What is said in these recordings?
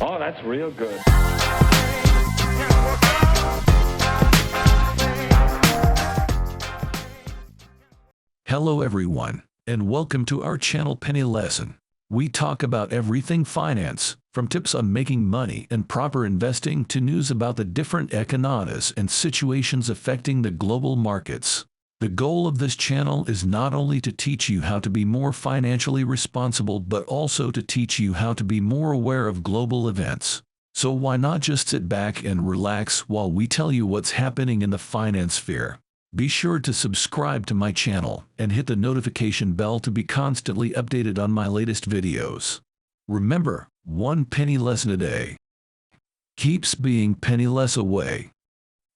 Oh, that's real good. Hello everyone, and welcome to our channel Penny Lesson. We talk about everything finance, from tips on making money and proper investing to news about the different economies and situations affecting the global markets. The goal of this channel is not only to teach you how to be more financially responsible but also to teach you how to be more aware of global events. So why not just sit back and relax while we tell you what's happening in the finance sphere? Be sure to subscribe to my channel and hit the notification bell to be constantly updated on my latest videos. Remember, one penny lesson a day keeps being penny less away.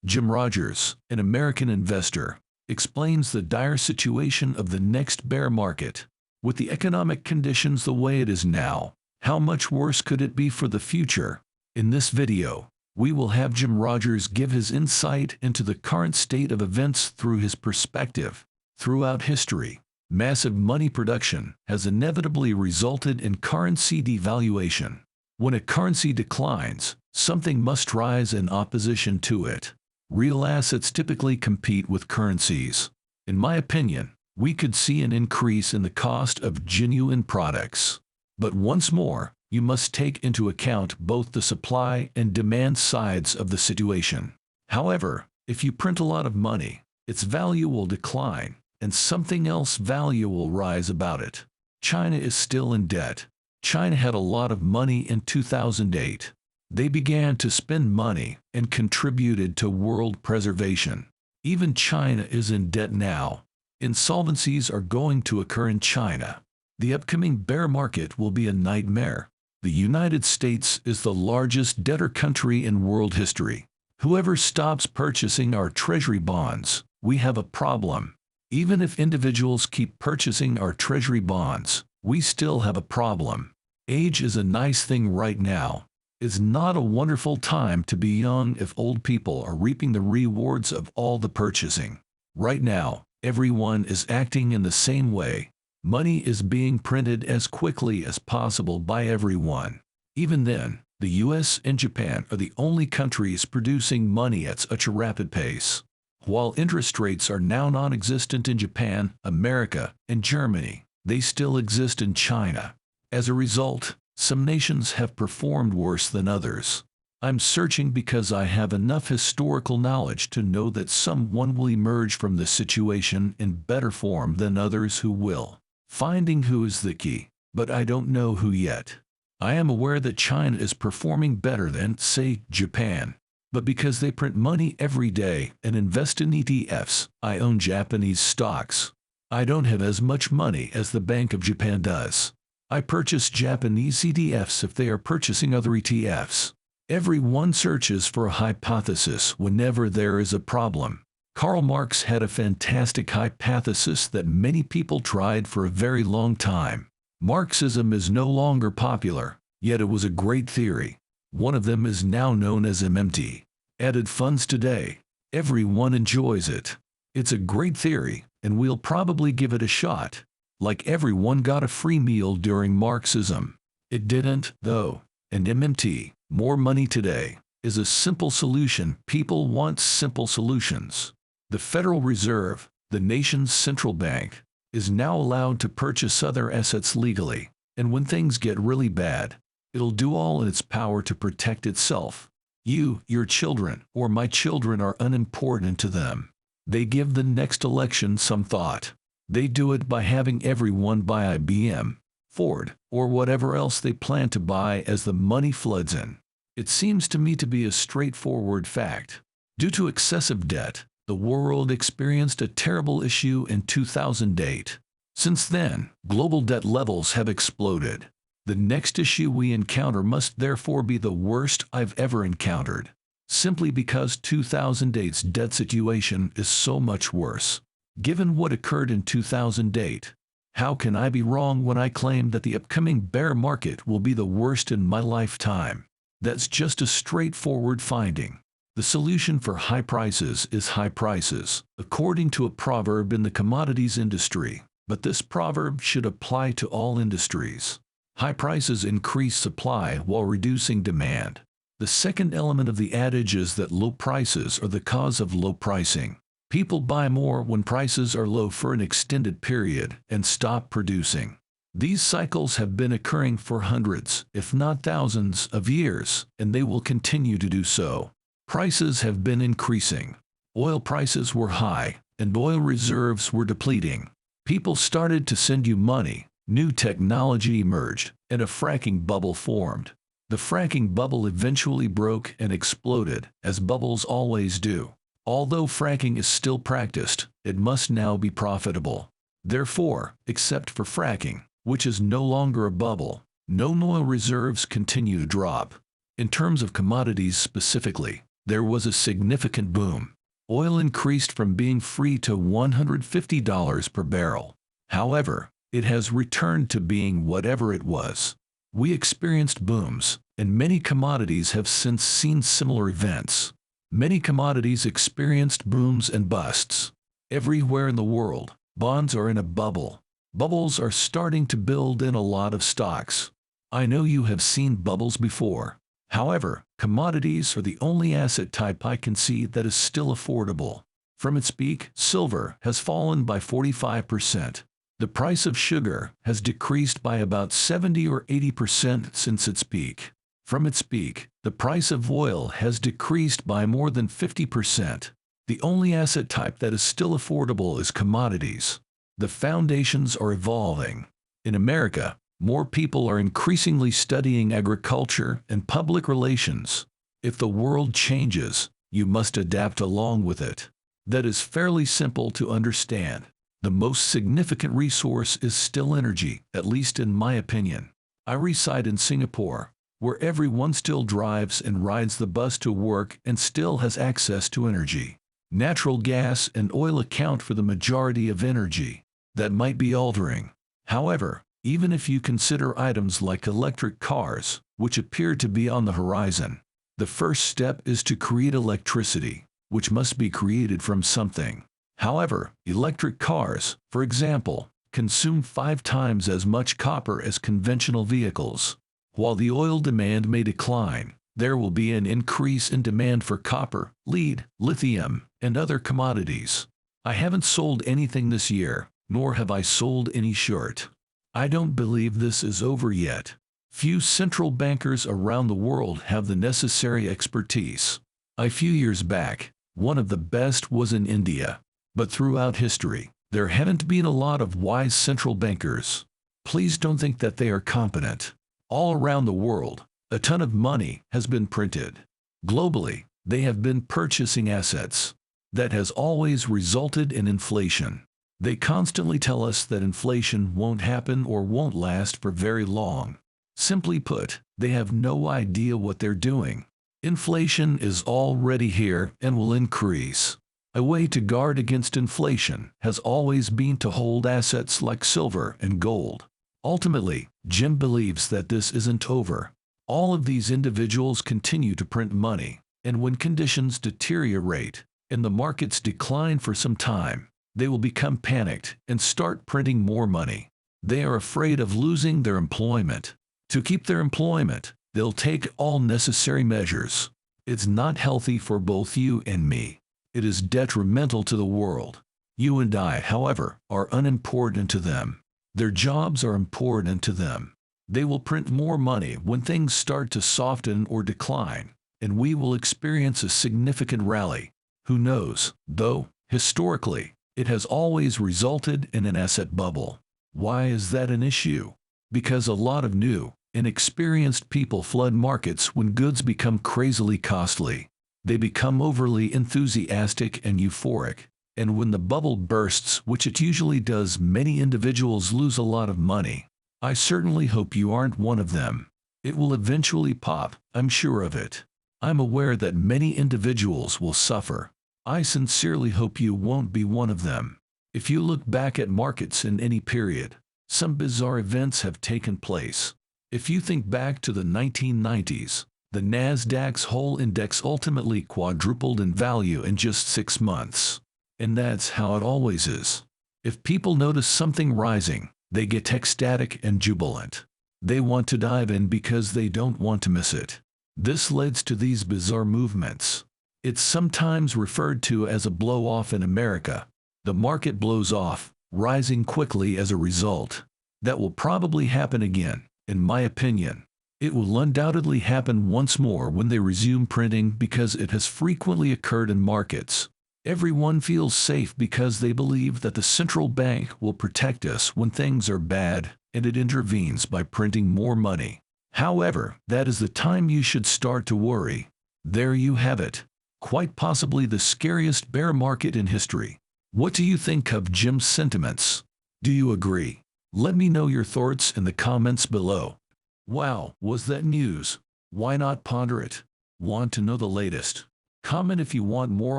Jim Rogers, an American investor, explains the dire situation of the next bear market. With the economic conditions the way it is now, how much worse could it be for the future? In this video, we will have Jim Rogers give his insight into the current state of events through his perspective. Throughout history, massive money production has inevitably resulted in currency devaluation. When a currency declines, something must rise in opposition to it. Real assets typically compete with currencies. In my opinion, we could see an increase in the cost of genuine products. But once more, you must take into account both the supply and demand sides of the situation. However, if you print a lot of money, its value will decline, and something else value will rise about it. China is still in debt. China had a lot of money in 2008. They began to spend money and contributed to world preservation. Even China is in debt now. Insolvencies are going to occur in China. The upcoming bear market will be a nightmare. The United States is the largest debtor country in world history. Whoever stops purchasing our treasury bonds, we have a problem. Even if individuals keep purchasing our treasury bonds, we still have a problem. Age is a nice thing right now. It's not a wonderful time to be young if old people are reaping the rewards of all the purchasing. Right now, everyone is acting in the same way. Money is being printed as quickly as possible by everyone. Even then, the US and Japan are the only countries producing money at such a rapid pace. While interest rates are now non-existent in Japan, America, and Germany, they still exist in China. As a result, some nations have performed worse than others. I'm searching because I have enough historical knowledge to know that someone will emerge from this situation in better form than others who will. Finding who is the key, but I don't know who yet. I am aware that China is performing better than, say, Japan. But because they print money every day and invest in ETFs, I own Japanese stocks. I don't have as much money as the Bank of Japan does. I purchase Japanese ETFs if they are purchasing other ETFs. Everyone searches for a hypothesis whenever there is a problem. Karl Marx had a fantastic hypothesis that many people tried for a very long time. Marxism is no longer popular, yet it was a great theory. One of them is now known as MMT. Added funds today. Everyone enjoys it. It's a great theory, and we'll probably give it a shot. Like everyone got a free meal during Marxism. It didn't, though. And MMT, more money today, is a simple solution. People want simple solutions. The Federal Reserve, the nation's central bank, is now allowed to purchase other assets legally, and when things get really bad, it'll do all in its power to protect itself. You, your children, or my children are unimportant to them. They give the next election some thought. They do it by having everyone buy IBM, Ford, or whatever else they plan to buy as the money floods in. It seems to me to be a straightforward fact. Due to excessive debt, the world experienced a terrible issue in 2008. Since then, global debt levels have exploded. The next issue we encounter must therefore be the worst I've ever encountered, simply because 2008's debt situation is so much worse. Given what occurred in 2008, how can I be wrong when I claim that the upcoming bear market will be the worst in my lifetime? That's just a straightforward finding. The solution for high prices is high prices, according to a proverb in the commodities industry, but this proverb should apply to all industries. High prices increase supply while reducing demand. The second element of the adage is that low prices are the cause of low pricing. People buy more when prices are low for an extended period and stop producing. These cycles have been occurring for hundreds, if not thousands, of years, and they will continue to do so. Prices have been increasing. Oil prices were high, and oil reserves were depleting. People started to send you money, new technology emerged, and a fracking bubble formed. The fracking bubble eventually broke and exploded, as bubbles always do. Although fracking is still practiced, it must now be profitable. Therefore, except for fracking, which is no longer a bubble, no oil reserves continue to drop. In terms of commodities specifically, there was a significant boom. Oil increased from being free to $150 per barrel. However, it has returned to being whatever it was. We experienced booms, and many commodities have since seen similar events. Many commodities experienced booms and busts. Everywhere in the world, bonds are in a bubble. Bubbles are starting to build in a lot of stocks. I know you have seen bubbles before. However, commodities are the only asset type I can see that is still affordable. From its peak, silver has fallen by 45%. The price of sugar has decreased by about 70 or 80% since its peak. From its peak, the price of oil has decreased by more than 50%. The only asset type that is still affordable is commodities. The foundations are evolving. In America, more people are increasingly studying agriculture and public relations. If the world changes, you must adapt along with it. That is fairly simple to understand. The most significant resource is still energy, at least in my opinion. I reside in Singapore, where everyone still drives and rides the bus to work and still has access to energy. Natural gas and oil account for the majority of energy. That might be altering. However, even if you consider items like electric cars, which appear to be on the horizon, the first step is to create electricity, which must be created from something. However, electric cars, for example, consume 5 times as much copper as conventional vehicles. While the oil demand may decline, there will be an increase in demand for copper, lead, lithium, and other commodities. I haven't sold anything this year, nor have I sold any short. I don't believe this is over yet. Few central bankers around the world have the necessary expertise. A few years back, one of the best was in India. But throughout history, there haven't been a lot of wise central bankers. Please don't think that they are competent. All around the world, a ton of money has been printed. Globally, they have been purchasing assets. That has always resulted in inflation. They constantly tell us that inflation won't happen or won't last for very long. Simply put, they have no idea what they're doing. Inflation is already here and will increase. A way to guard against inflation has always been to hold assets like silver and gold. Ultimately, Jim believes that this isn't over. All of these individuals continue to print money, and when conditions deteriorate and the markets decline for some time, they will become panicked and start printing more money. They are afraid of losing their employment. To keep their employment, they'll take all necessary measures. It's not healthy for both you and me. It is detrimental to the world. You and I, however, are unimportant to them. Their jobs are important to them. They will print more money when things start to soften or decline, and we will experience a significant rally. Who knows, though, historically, it has always resulted in an asset bubble. Why is that an issue? Because a lot of new, inexperienced people flood markets when goods become crazily costly. They become overly enthusiastic and euphoric, and when the bubble bursts, which it usually does, many individuals lose a lot of money. I certainly hope you aren't one of them. It will eventually pop, I'm sure of it. I'm aware that many individuals will suffer. I sincerely hope you won't be one of them. If you look back at markets in any period, some bizarre events have taken place. If you think back to the 1990s, the Nasdaq's whole index ultimately quadrupled in value in just 6 months. And that's how it always is. If people notice something rising, they get ecstatic and jubilant. They want to dive in because they don't want to miss it. This leads to these bizarre movements. It's sometimes referred to as a blow-off in America. The market blows off, rising quickly as a result. That will probably happen again, in my opinion. It will undoubtedly happen once more when they resume printing because it has frequently occurred in markets. Everyone feels safe because they believe that the central bank will protect us when things are bad, and it intervenes by printing more money. However, that is the time you should start to worry. There you have it. Quite possibly the scariest bear market in history. What do you think of Jim's sentiments? Do you agree? Let me know your thoughts in the comments below. Wow, was that news? Why not ponder it? Want to know the latest? Comment if you want more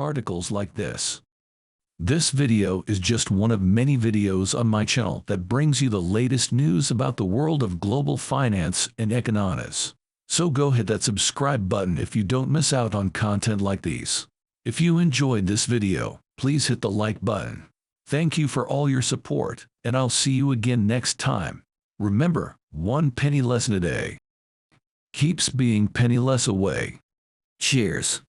articles like this. This video is just one of many videos on my channel that brings you the latest news about the world of global finance and economics. So go hit that subscribe button if you don't miss out on content like these. If you enjoyed this video, please hit the like button. Thank you for all your support, and I'll see you again next time. Remember, one penny lesson a day keeps being penny less away. Cheers.